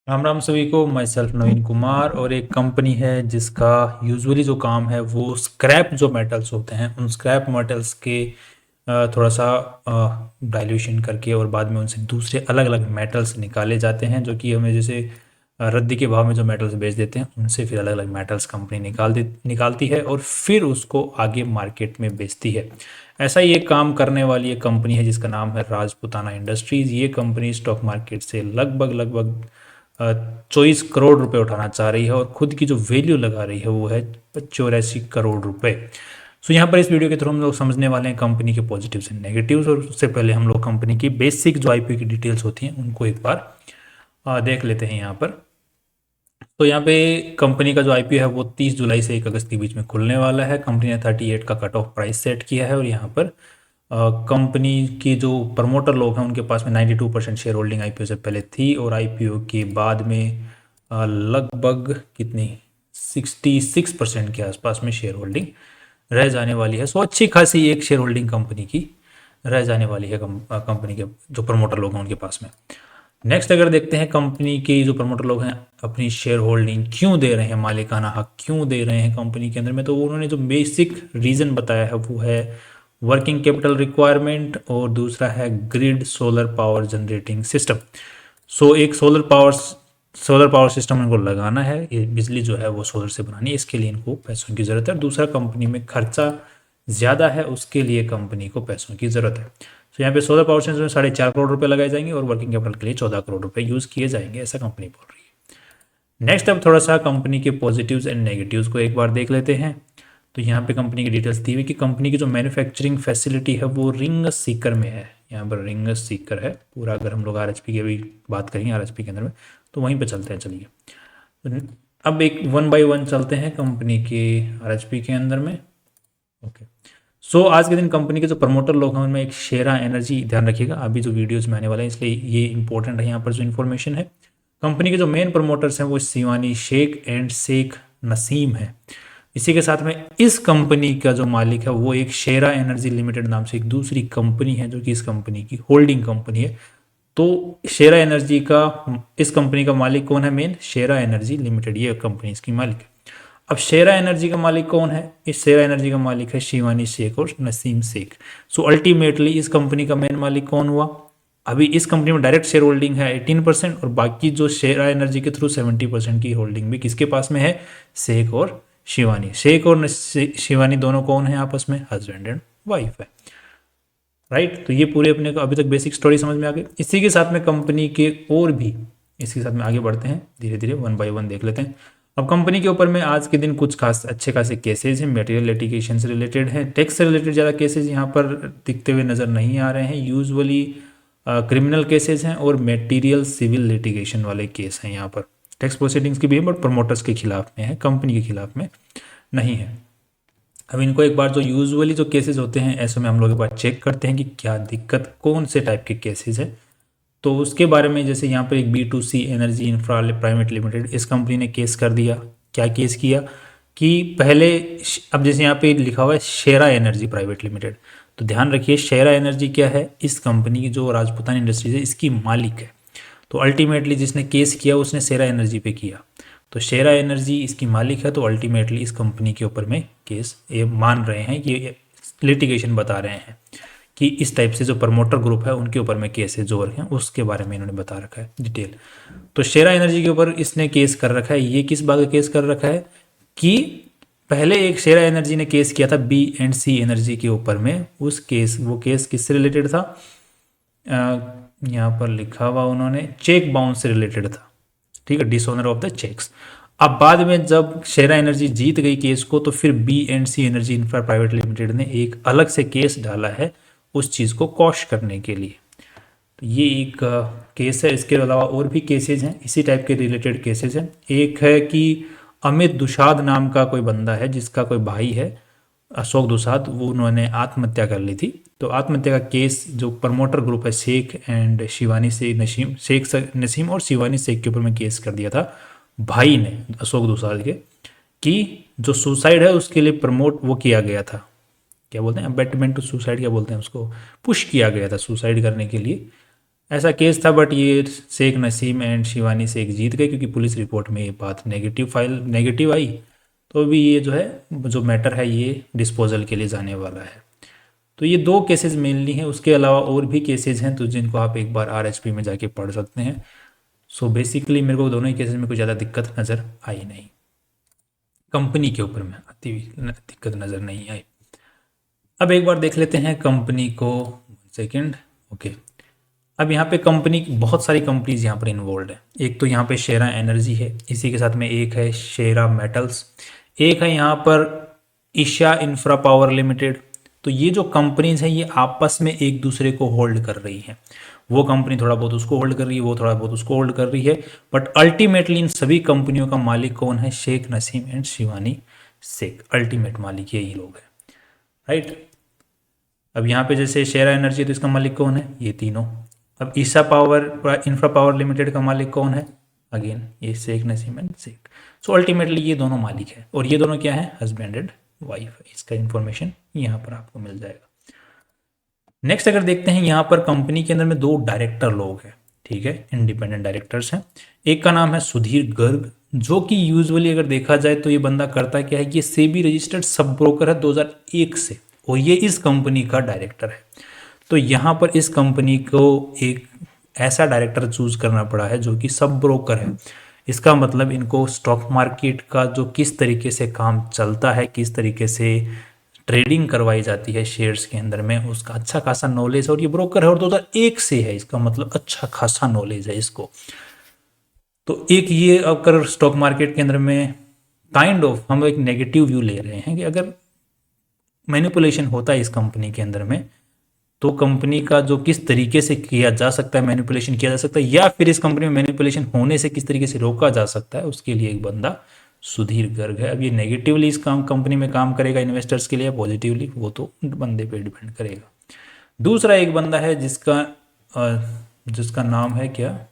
राम राम सभी को। मैं सेल्फ नवीन कुमार और एक कंपनी है जिसका यूजुअली जो काम है वो स्क्रैप जो मेटल्स होते हैं उन स्क्रैप मेटल्स के थोड़ा सा डाइल्यूशन करके और बाद में उनसे दूसरे अलग अलग मेटल्स निकाले जाते हैं जो कि हमें जैसे रद्दी के भाव में जो मेटल्स बेच देते हैं उनसे फिर अलग अलग मेटल्स कंपनी निकालती है और फिर उसको आगे मार्केट में बेचती है। ऐसा ही एक काम करने वाली एक कंपनी है जिसका नाम है राजपुताना इंडस्ट्रीज़। ये कंपनी स्टॉक मार्केट से लगभग लगभग 24 करोड़ रुपए उठाना चाह रही है और खुद की जो वैल्यू लगा रही है वो है 84 करोड़ रुपए। सो यहाँ पर इस वीडियो के थ्रू हम लोग समझने वाले हैं कंपनी के पॉजिटिव्स एंड नेगेटिव्स, और उससे पहले हम लोग कंपनी की बेसिक जो आईपीओ की डिटेल्स होती हैं उनको एक बार देख लेते हैं यहाँ पर। तो यहाँ पे कंपनी का जो आईपीओ है वो 30 जुलाई से 1 अगस्त के बीच में खुलने वाला है। कंपनी ने 38 का कट ऑफ प्राइस सेट किया है और यहाँ पर कंपनी के जो प्रमोटर लोग हैं उनके पास में 92% शेयर होल्डिंग आईपीओ से पहले थी और आईपीओ के बाद में लगभग कितनी 66% के आसपास में शेयर होल्डिंग रह जाने वाली है। सो अच्छी खासी एक शेयर होल्डिंग कंपनी की रह जाने वाली है कंपनी के जो प्रमोटर लोग हैं उनके पास में। नेक्स्ट अगर देखते हैं कंपनी के जो प्रमोटर लोग हैं अपनी शेयर होल्डिंग क्यों दे रहे हैं, मालिकाना हक क्यों दे रहे हैं कंपनी के अंदर में, तो उन्होंने जो बेसिक रीज़न बताया है वो है वर्किंग कैपिटल रिक्वायरमेंट और दूसरा है grid solar power generating system. So एक सोलर पावर सिस्टम इनको लगाना है, ये बिजली जो है वो सोलर से बनानी है, इसके लिए इनको पैसों की ज़रूरत है। दूसरा कंपनी में खर्चा ज़्यादा है उसके लिए कंपनी को पैसों की ज़रूरत है। तो यहाँ पे सोलर पावर स्टेशन में 4.5 करोड़ रुपए लगाए जाएंगे और वर्किंग कैपिटल के लिए 14 करोड़ रुपए यूज़ किए जाएंगे, ऐसा कंपनी बोल रही है। नेक्स्ट अब थोड़ा सा कंपनी के पॉजिटिव्स एंड नेगेटिव्स को एक बार देख लेते हैं। तो यहाँ पे कंपनी की डिटेल्स दी हुई कि कंपनी की जो मैन्युफैक्चरिंग फैसिलिटी है वो रिंग सीकर में है। यहाँ पर रिंग सीकर है पूरा। अगर हम लोग आरएचपी की भी बात करेंगे आरएचपी के अंदर में तो वहीं पे चलते हैं, चलिए। तो अब एक वन बाय वन चलते हैं कंपनी के आरएचपी के अंदर में। ओके। सो आज के दिन कंपनी के जो प्रमोटर लोग हैं उनमें एक शेरा एनर्जी, ध्यान रखिएगा अभी जो वीडियोज में आने वाले हैं इसलिए ये इंपॉर्टेंट है यहाँ पर जो इन्फॉर्मेशन है। कंपनी के जो मेन प्रमोटर्स हैं वो शिवानी शेख एंड शेख नसीम है। इसी के साथ में इस कंपनी का जो मालिक है वो एक शेरा एनर्जी लिमिटेड नाम से एक दूसरी कंपनी है जो कि इस कंपनी की होल्डिंग कंपनी है। तो शेरा एनर्जी का इस कंपनी का मालिक कौन है? मेन शेरा एनर्जी लिमिटेड, ये कंपनी इसकी मालिक है। अब शेरा एनर्जी का मालिक कौन है? इस शेरा एनर्जी का मालिक है शिवानी शेख और नसीम शेख। सो अल्टीमेटली इस कंपनी का मेन मालिक कौन हुआ? अभी इस कंपनी में डायरेक्ट शेयर होल्डिंग है 18% और बाकी जो शेरा एनर्जी के थ्रू 70% की होल्डिंग भी किसके पास में है? शेख और शिवानी। शेख और शिवानी दोनों कौन है आपस में? हस्बैंड एंड वाइफ है, राइट। तो ये पूरे अपने को अभी तक बेसिक स्टोरी समझ में आ गई। इसी के साथ में कंपनी के और भी इसके साथ में आगे बढ़ते हैं, धीरे धीरे वन बाय वन देख लेते हैं। अब कंपनी के ऊपर में आज के दिन कुछ खास अच्छे खासे केसेज हैं, मटेरियल लिटिगेशन से रिलेटेड हैं, टैक्स से रिलेटेड ज़्यादा केसेज यहाँ पर दिखते हुए नज़र नहीं आ रहे हैं। यूजुअली क्रिमिनल केसेज हैं और मटेरियल सिविल लिटिगेशन वाले केस हैं। यहाँ पर टैक्स प्रोसीडिंग्स की भी है बट प्रमोटर्स के खिलाफ में है, कंपनी के खिलाफ में नहीं है। अब इनको एक बार जो यूजुअली जो केसेस होते हैं ऐसे में हम लोग एक बार चेक करते हैं कि क्या दिक्कत कौन से टाइप के केसेस है। तो उसके बारे में जैसे यहाँ पर एक B2C energy infra private limited, इस कंपनी ने केस कर दिया। क्या केस किया कि पहले, अब जैसे यहाँ पे लिखा हुआ है शेरा एनर्जी प्राइवेट लिमिटेड, तो ध्यान रखिए शेरा एनर्जी क्या है? इस कंपनी की जो राजपुतान इंडस्ट्रीज है इसकी मालिक है। तो अल्टीमेटली जिसने केस किया उसने शेरा एनर्जी पे किया, तो शेरा एनर्जी इसकी मालिक है। तो अल्टीमेटली इस कंपनी के ऊपर में केस ये मान रहे हैं, ये लिटिगेशन बता रहे हैं कि इस टाइप से जो प्रमोटर ग्रुप है उनके ऊपर में केसेस जो रखे हैं उसके बारे में इन्होंने बता रखा है डिटेल। तो शेरा एनर्जी के ऊपर इसने केस कर रखा है। ये किस बात का केस कर रखा है कि पहले एक शेरा एनर्जी ने केस किया था B&C एनर्जी के ऊपर में। उस केस, वो केस किससे रिलेटेड था? यहाँ पर लिखा हुआ उन्होंने चेक बाउंस से रिलेटेड था, ठीक है, डिसऑनर ऑफ द चेक्स। अब बाद में जब शेरा एनर्जी जीत गई केस को तो फिर B&C energy infra private limited ने एक अलग से केस डाला है उस चीज़ को कॉश करने के लिए। तो ये एक केस है। इसके अलावा और भी केसेज हैं, इसी टाइप के रिलेटेड केसेज हैं। एक है कि अमित दुसाद नाम का कोई बंदा है जिसका कोई भाई है अशोक दुसाद, वो उन्होंने आत्महत्या कर ली थी। तो आत्महत्या का केस जो प्रमोटर ग्रुप है शेख एंड शिवानी से नसीम, शेख नसीम और शिवानी शेख के ऊपर में केस कर दिया था भाई ने अशोक दुसाद के, कि जो सुसाइड है उसके लिए प्रमोट वो किया गया था, क्या बोलते हैं, अबेटमेंट टू सुसाइड, क्या बोलते हैं उसको, पुश किया गया था सुसाइड करने के लिए ऐसा केस था, बट ये शेख नसीम एंड शिवानी शेख जीत गए क्योंकि पुलिस रिपोर्ट में ये बात नेगेटिव आई। तो अभी ये जो है, जो मैटर है ये डिस्पोजल के लिए जाने वाला है। तो ये दो केसेस मेनली हैं, उसके अलावा और भी केसेस हैं तो जिनको आप एक बार आरएचपी में जाके पढ़ सकते हैं। सो बेसिकली मेरे को दोनों ही केसेस में कोई ज़्यादा दिक्कत नज़र आई नहीं, कंपनी के ऊपर में आती हुई दिक्कत नज़र नहीं आई। अब एक बार देख लेते हैं कंपनी को, सेकेंड, ओके। अब यहाँ पे कंपनी, बहुत सारी कंपनीज यहाँ पर इन्वॉल्व है। एक तो यहाँ पे शेरा एनर्जी है, इसी के साथ में एक है शेरा मेटल्स, एक है यहाँ पर ईशा इंफ्रा पावर लिमिटेड। तो ये जो कंपनीज हैं ये आपस में एक दूसरे को होल्ड कर रही हैं। वो कंपनी थोड़ा बहुत उसको होल्ड कर रही है, वो थोड़ा बहुत उसको होल्ड कर रही है, बट अल्टीमेटली इन सभी कंपनियों का मालिक कौन है? शेख नसीम एंड शिवानी शेख, अल्टीमेट मालिक यही लोग हैं, राइट। अब यहाँ पे जैसे शेरा एनर्जी, तो इसका मालिक कौन है? ये तीनों। अब Isa power infra power limited का मालिक कौन है? अगेन ये Sheikh Naseem and Sheikh. So ultimately ये दोनों मालिक है, और ये दोनों क्या है? Husband and wife. इसका इंफॉर्मेशन यहाँ पर आपको मिल जाएगा। नेक्स्ट अगर देखते हैं, यहाँ पर कंपनी के अंदर में दो डायरेक्टर लोग हैं, ठीक है, इंडिपेंडेंट डायरेक्टर्स हैं। एक का नाम है सुधीर गर्ग, जो कि यूजुअली अगर देखा जाए तो ये बंदा करता क्या है, ये सेबी रजिस्टर्ड सब ब्रोकर है 2001 से, और ये इस कंपनी का डायरेक्टर है। तो यहाँ पर इस कंपनी को एक ऐसा डायरेक्टर चूज करना पड़ा है जो कि सब ब्रोकर है। इसका मतलब इनको स्टॉक मार्केट का जो किस तरीके से काम चलता है, किस तरीके से ट्रेडिंग करवाई जाती है शेयर्स के अंदर में, उसका अच्छा खासा नॉलेज है। और ये ब्रोकर है और 2001 से है, इसका मतलब अच्छा खासा नॉलेज है इसको। तो एक ये अगर स्टॉक मार्केट के अंदर में काइंड ऑफ हम एक नेगेटिव व्यू ले रहे हैं कि अगर मैनिपुलेशन होता है इस कंपनी के अंदर में, तो कंपनी का जो किस तरीके से किया जा सकता है, मैनिपुलेशन किया जा सकता है, या फिर इस कंपनी में मैनिपुलेशन होने से किस तरीके से रोका जा सकता है, उसके लिए एक बंदा सुधीर गर्ग है। अब ये नेगेटिवली इस कंपनी में काम करेगा इन्वेस्टर्स के लिए, पॉजिटिवली, वो तो बंदे पे डिपेंड करेगा। दूसरा एक बंदा है जिसका नाम है क्या?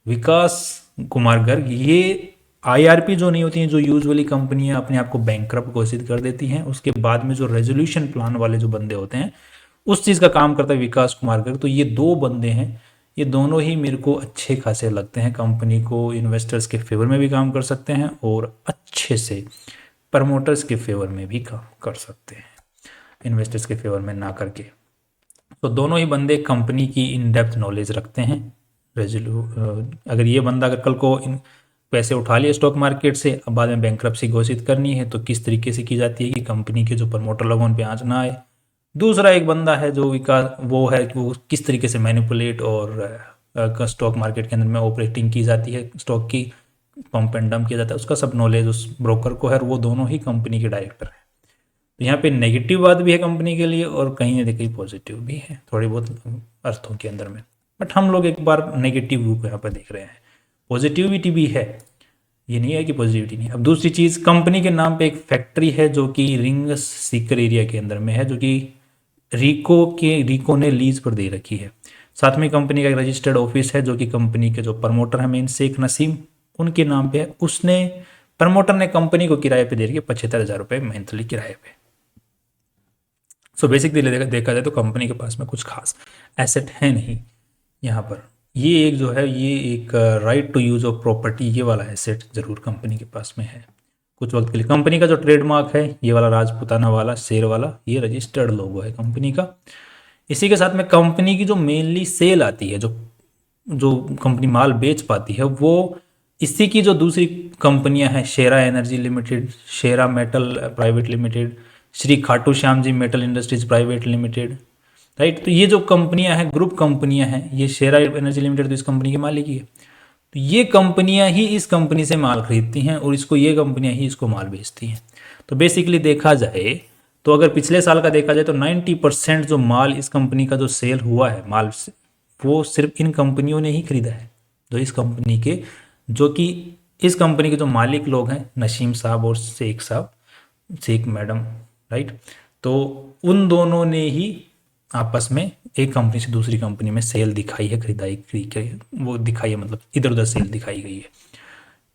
विकास कुमार गर्ग। ये आईआरपी जो नहीं होती हैं, जो यूजुअली कंपनियां अपने आप को बैंकरप्ट घोषित कर देती हैं, उसके बाद में जो रेजोल्यूशन प्लान वाले जो बंदे होते हैं, उस चीज़ का काम करता है विकास कुमार गर्ग। तो ये दो बंदे हैं, ये दोनों ही मेरे को अच्छे खासे लगते हैं, कंपनी को इन्वेस्टर्स के फेवर में भी काम कर सकते हैं और अच्छे से प्रमोटर्स के फेवर में भी काम कर सकते हैं, इन्वेस्टर्स के फेवर में ना करके। तो दोनों ही बंदे कंपनी की इन डेप्थ नॉलेज रखते हैं। अगर ये बंदा अगर कल को इन पैसे उठा लिए स्टॉक मार्केट से, अब बाद में बैंकरप्सी घोषित करनी है, तो किस तरीके से की जाती है कि कंपनी के जो प्रमोटर लोगों उन पे आंच ना आए। दूसरा एक बंदा है जो विकास, वो है कि वो किस तरीके से मैनिपुलेट और स्टॉक मार्केट के अंदर में ऑपरेटिंग की जाती है, स्टॉक की पंप एंड डंप किया जाता है, उसका सब नॉलेज उस ब्रोकर को है, और वो दोनों ही कंपनी के डायरेक्टर हैं। तो यहाँ पे नेगेटिव बात भी है कंपनी के लिए, और कहीं ना कहीं पॉजिटिव भी है थोड़ी बहुत अर्थों के अंदर में। बट हम लोग एक बार नेगेटिव व्यू को यहाँ पर देख रहे हैं, पॉजिटिविटी भी है, ये नहीं है कि पॉजिटिविटी नहीं। अब दूसरी चीज़, कंपनी के नाम पे एक फैक्ट्री है जो कि रिंग सीकर एरिया के अंदर में है, जो कि रिको ने लीज पर दे रखी है। साथ में कंपनी का एक रजिस्टर्ड ऑफिस है जो कि कंपनी के जो प्रमोटर हैं मेन शेख नसीम, उनके नाम पे है। उसने प्रमोटर ने कंपनी को किराए पे दे रखी है 75,000 रुपये मंथली किराए पे। सो बेसिकली देखा जाए तो कंपनी के पास में कुछ खास एसेट है नहीं यहाँ पर। ये एक जो है, ये एक right to use of property, ये वाला एसेट जरूर कंपनी के पास में है कुछ वक्त के लिए। कंपनी का जो ट्रेडमार्क है ये वाला राजपुताना वाला शेर वाला, ये रजिस्टर्ड लोगो है कंपनी का। इसी के साथ में कंपनी की जो मेनली सेल आती है, जो जो कंपनी माल बेच पाती है, वो इसी की जो दूसरी कंपनियां हैं, Shera energy limited, Shera metal private limited, Shri Khatu Shyam ji metal industries private limited, right. तो ये जो कंपनियां हैं, ग्रुप कंपनियां हैं, ये शेरा एनर्जी लिमिटेड तो इस कंपनी की मालिक ही है। तो ये कंपनियां ही इस कंपनी से माल खरीदती हैं और इसको, ये कंपनियां ही इसको माल बेचती हैं। तो बेसिकली देखा जाए तो अगर पिछले साल का देखा जाए तो 90% जो माल इस कंपनी का जो सेल हुआ है माल से, वो सिर्फ इन कंपनियों ने ही खरीदा है, जो इस कंपनी के, जो कि इस कंपनी के जो मालिक लोग हैं नसीम साहब और शेख मैडम, राइट। तो उन दोनों ने ही आपस में एक कंपनी से दूसरी कंपनी में सेल दिखाई है, खरीदाई वो दिखाई है, मतलब इधर उधर सेल दिखाई गई है।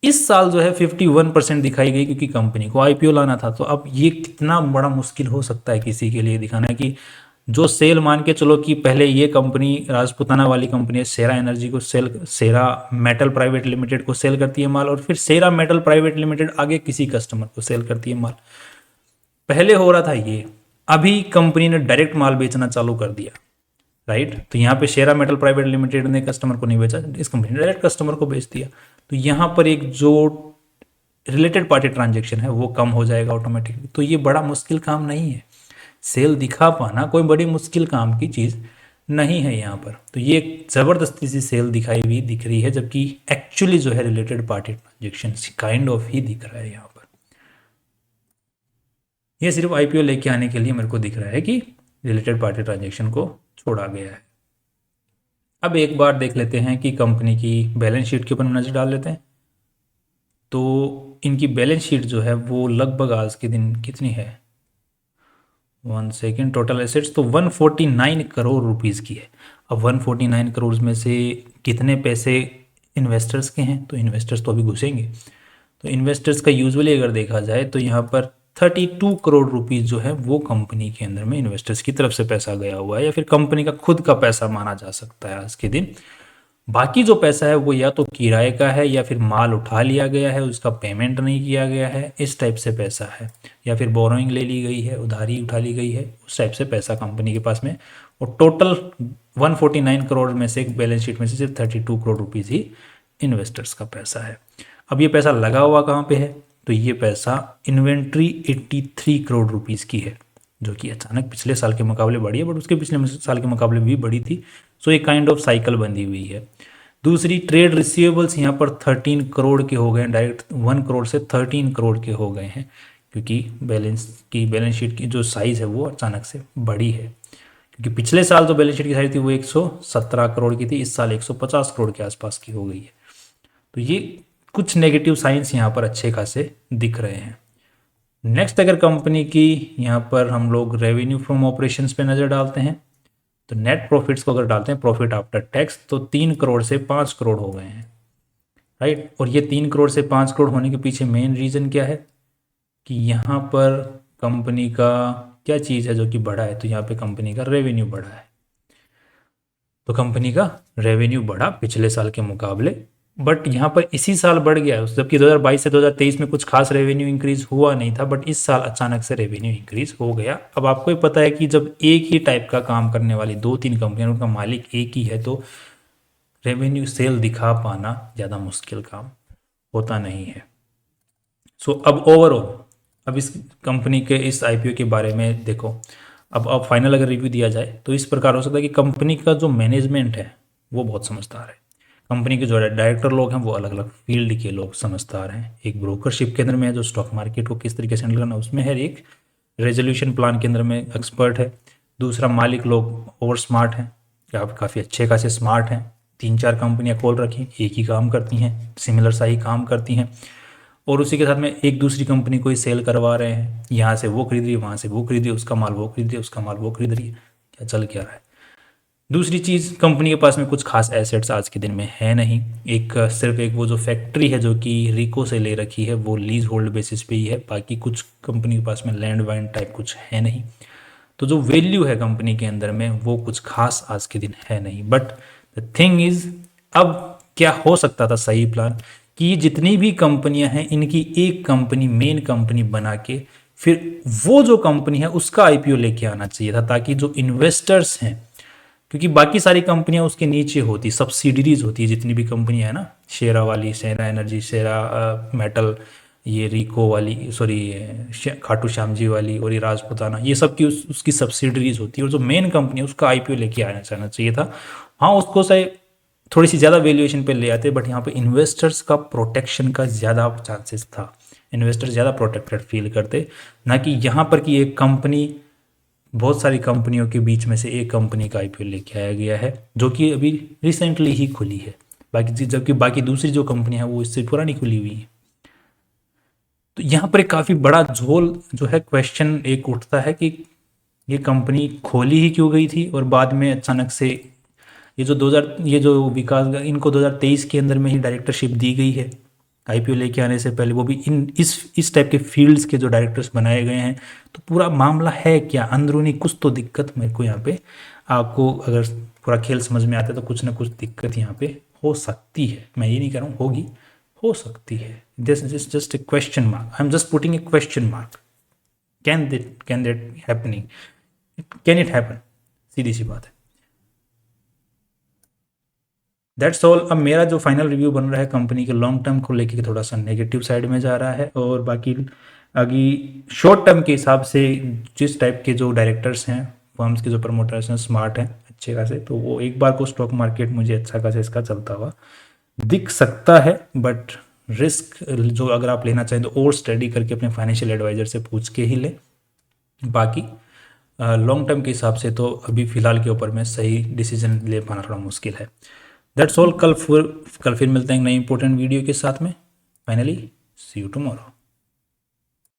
इस साल जो है 51% दिखाई गई, क्योंकि कंपनी को आईपीओ लाना था। तो अब ये कितना बड़ा मुश्किल हो सकता है किसी के लिए दिखाना कि जो सेल मान के चलो कि पहले ये कंपनी राजपुताना वाली कंपनी है सेरा एनर्जी को सेल, सेरा मेटल प्राइवेट लिमिटेड को सेल करती है माल, और फिर सेरा मेटल प्राइवेट लिमिटेड आगे किसी कस्टमर को सेल करती है माल। पहले हो रहा था ये, अभी कंपनी ने डायरेक्ट माल बेचना चालू कर दिया, राइट। तो यहाँ पे शेरा मेटल प्राइवेट लिमिटेड ने कस्टमर को नहीं बेचा, इस कंपनी ने डायरेक्ट कस्टमर को बेच दिया। तो यहाँ पर एक जो रिलेटेड पार्टी ट्रांजेक्शन है वो कम हो जाएगा ऑटोमेटिकली। तो ये बड़ा मुश्किल काम नहीं है, सेल दिखा पाना कोई बड़ी मुश्किल काम की चीज़ नहीं है यहाँ पर। तो ये एक ज़बरदस्ती सी सेल दिखाई हुई दिख रही है, जबकि एक्चुअली जो है related party transaction kind of ही दिख रहा है यहाँ पर। ये सिर्फ आईपीओ लेके आने के लिए मेरे को दिख रहा है कि रिलेटेड पार्टी ट्रांजेक्शन को छोड़ा गया है। अब एक बार देख लेते हैं कि कंपनी की बैलेंस शीट के ऊपर नज़र डाल लेते हैं। तो इनकी बैलेंस शीट जो है वो लगभग आज के दिन कितनी है, 1 सेकेंड, टोटल एसेट्स तो 149 करोड़ रुपीज़ की है। अब 149 करोड़ में से कितने पैसे इन्वेस्टर्स के हैं, तो इन्वेस्टर्स तो अभी घुसेंगे। तो इन्वेस्टर्स का यूजुअली अगर देखा जाए तो यहाँ पर 32 करोड़ रुपीज़ जो है वो कंपनी के अंदर में इन्वेस्टर्स की तरफ से पैसा गया हुआ है, या फिर कंपनी का खुद का पैसा माना जा सकता है आज के दिन। बाकी जो पैसा है वो या तो किराए का है, या फिर माल उठा लिया गया है उसका पेमेंट नहीं किया गया है, इस टाइप से पैसा है, या फिर बोरोइंग ले ली गई है, उधारी उठा ली गई है, उस टाइप से पैसा कंपनी के पास में। और टोटल 149 करोड़ में से एक बैलेंस शीट में से सिर्फ 32 करोड़ रुपीज़ ही इन्वेस्टर्स का पैसा है। अब ये पैसा लगा हुआ कहाँ पे है, तो ये पैसा इन्वेंट्री 83 करोड़ रुपीज़ की है, जो कि अचानक पिछले साल के मुकाबले बढ़ी है, बट उसके पिछले साल के मुकाबले भी बढ़ी थी। सो एक काइंड ऑफ साइकिल बंधी हुई है। दूसरी, ट्रेड रिसीवेबल्स यहाँ पर 13 करोड़ के हो गए, डायरेक्ट 1 करोड़ से 13 करोड़ के हो गए हैं, क्योंकि बैलेंस शीट की जो साइज़ है वो अचानक से बढ़ी है। क्योंकि पिछले साल जो बैलेंस शीट की साइज थी वो 117 करोड़ की थी, इस साल 150 करोड़ के आसपास की हो गई है। तो ये कुछ नेगेटिव साइंस यहाँ पर अच्छे खासे दिख रहे हैं। नेक्स्ट, अगर कंपनी की यहाँ पर हम लोग रेवेन्यू फ्रॉम ऑपरेशंस पे नज़र डालते हैं, तो नेट प्रॉफिट्स को अगर डालते हैं प्रॉफिट आफ्टर टैक्स, तो 3 करोड़ से 5 करोड़ हो गए हैं, राइट। और ये 3 करोड़ से 5 करोड़ होने के पीछे मेन रीज़न क्या है कि यहाँ पर कंपनी का क्या चीज़ है जो कि बढ़ा है, तो यहाँ पे कंपनी का रेवेन्यू बढ़ा है। तो कंपनी का रेवेन्यू बढ़ा पिछले साल के मुकाबले, बट यहाँ पर इसी साल बढ़ गया है, जबकि 2022 से 2023 में कुछ खास रेवेन्यू इंक्रीज हुआ नहीं था, बट इस साल अचानक से रेवेन्यू इंक्रीज हो गया। अब आपको ही पता है कि जब एक ही टाइप का काम करने वाली 2-3 कंपनियां, उनका मालिक एक ही है, तो रेवेन्यू सेल दिखा पाना ज़्यादा मुश्किल काम होता नहीं है। सो अब ओवरऑल, अब इस कंपनी के इस आईपीओ के बारे में देखो, अब फाइनल अगर रिव्यू दिया जाए तो इस प्रकार हो सकता है कि कंपनी का जो मैनेजमेंट है वो बहुत समझदार है, कंपनी के जो डायरेक्टर लोग हैं वो अलग अलग फील्ड के लोग समझदार हैं। एक ब्रोकरशिप के अंदर में है जो स्टॉक मार्केट को किस तरीके से हैंडल करना उसमें है, एक रेजोल्यूशन प्लान के अंदर में एक्सपर्ट है, दूसरा मालिक लोग ओवर स्मार्ट हैं, काफ़ी अच्छे खासे स्मार्ट हैं, 3-4 कंपनियां खोल रखी, एक ही काम करती हैं, सिमिलर सा ही काम करती हैं, और उसी के साथ में एक दूसरी कंपनी को ही सेल करवा रहे हैं, यहाँ से वो खरीद रही है, वहाँ से वो खरीद रही है, उसका माल वो खरीद रही है, उसका माल वो खरीद रही है, क्या चल क्या रहा है। दूसरी चीज़, कंपनी के पास में कुछ खास एसेट्स आज के दिन में है नहीं, सिर्फ एक वो जो फैक्ट्री है जो कि रिको से ले रखी है वो लीज होल्ड बेसिस पे ही है, बाकी कुछ कंपनी के पास में लैंड वैंड टाइप कुछ है नहीं। तो जो वैल्यू है कंपनी के अंदर में वो कुछ खास आज के दिन है नहीं। बट द थिंग इज, अब क्या हो सकता था सही प्लान कि ये जितनी भी कंपनियां हैं इनकी एक कंपनी, मेन कंपनी बना के फिर वो जो कंपनी है उसका आईपीओ लेके आना चाहिए था, ताकि जो इन्वेस्टर्स हैं, क्योंकि बाकी सारी कंपनियां उसके नीचे होती, सब्सिडरीज होती है, जितनी भी कंपनियां है ना, शेरा वाली, शेरा एनर्जी, शेरा मेटल, ये रिको वाली, सॉरी खाटू श्याम जी वाली, और ये राजपुताना, ये सब की उसकी सब्सिडरीज होती है, और जो मेन कंपनी है उसका आईपीओ लेके आना चाहिए था। हाँ, उसको से थोड़ी सी ज़्यादा वैल्यूएशन पे ले आते, बट यहाँ पे इन्वेस्टर्स का प्रोटेक्शन का ज़्यादा चांसेस था, इन्वेस्टर ज़्यादा प्रोटेक्टेड फील करते, ना कि यहाँ पर कि एक कंपनी, बहुत सारी कंपनियों के बीच में से एक कंपनी का आईपीओ लेके आया गया है जो कि अभी रिसेंटली ही खुली है, जबकि बाकी दूसरी जो कंपनी है वो इससे पुरानी खुली हुई है। तो यहाँ पर एक काफ़ी बड़ा झोल जो है, क्वेश्चन एक उठता है कि ये कंपनी खोली ही क्यों गई थी, और बाद में अचानक से ये जो विकास, इनको 2023 के अंदर में ही डायरेक्टरशिप दी गई है, आईपीओ लेके आने से पहले, वो भी इस टाइप के फील्ड्स के जो डायरेक्टर्स बनाए गए हैं। तो पूरा मामला है क्या, अंदरूनी कुछ तो दिक्कत मेरे को यहाँ पे, आपको अगर पूरा खेल समझ में आता है तो कुछ ना कुछ दिक्कत यहाँ पे हो सकती है। मैं ये नहीं कह रहा हूँ होगी, हो सकती है। This is just a question mark, I am just putting a question mark. Can that happening, can it happen, सीधी सी बात है। That's all. अब मेरा जो फाइनल रिव्यू बन रहा है कंपनी के लॉन्ग टर्म को लेके थोड़ा सा नेगेटिव साइड में जा रहा है, और बाकी आगे शॉर्ट टर्म के हिसाब से जिस टाइप के जो डायरेक्टर्स हैं, फर्म्स के जो प्रमोटर्स हैं, स्मार्ट हैं अच्छे खासे, तो वो एक बार को स्टॉक मार्केट मुझे अच्छा खासा इसका चलता हुआ दिख सकता है। बट रिस्क जो अगर आप लेना चाहें तो और स्टडी करके अपने फाइनेंशियल एडवाइजर से पूछ के ही लें। बाकी लॉन्ग टर्म के हिसाब से तो अभी फ़िलहाल के ऊपर में सही डिसीजन ले पाना थोड़ा मुश्किल है। That's all. कल फिर मिलते हैं नई इंपॉर्टेंट वीडियो के साथ में। Finally see you tomorrow.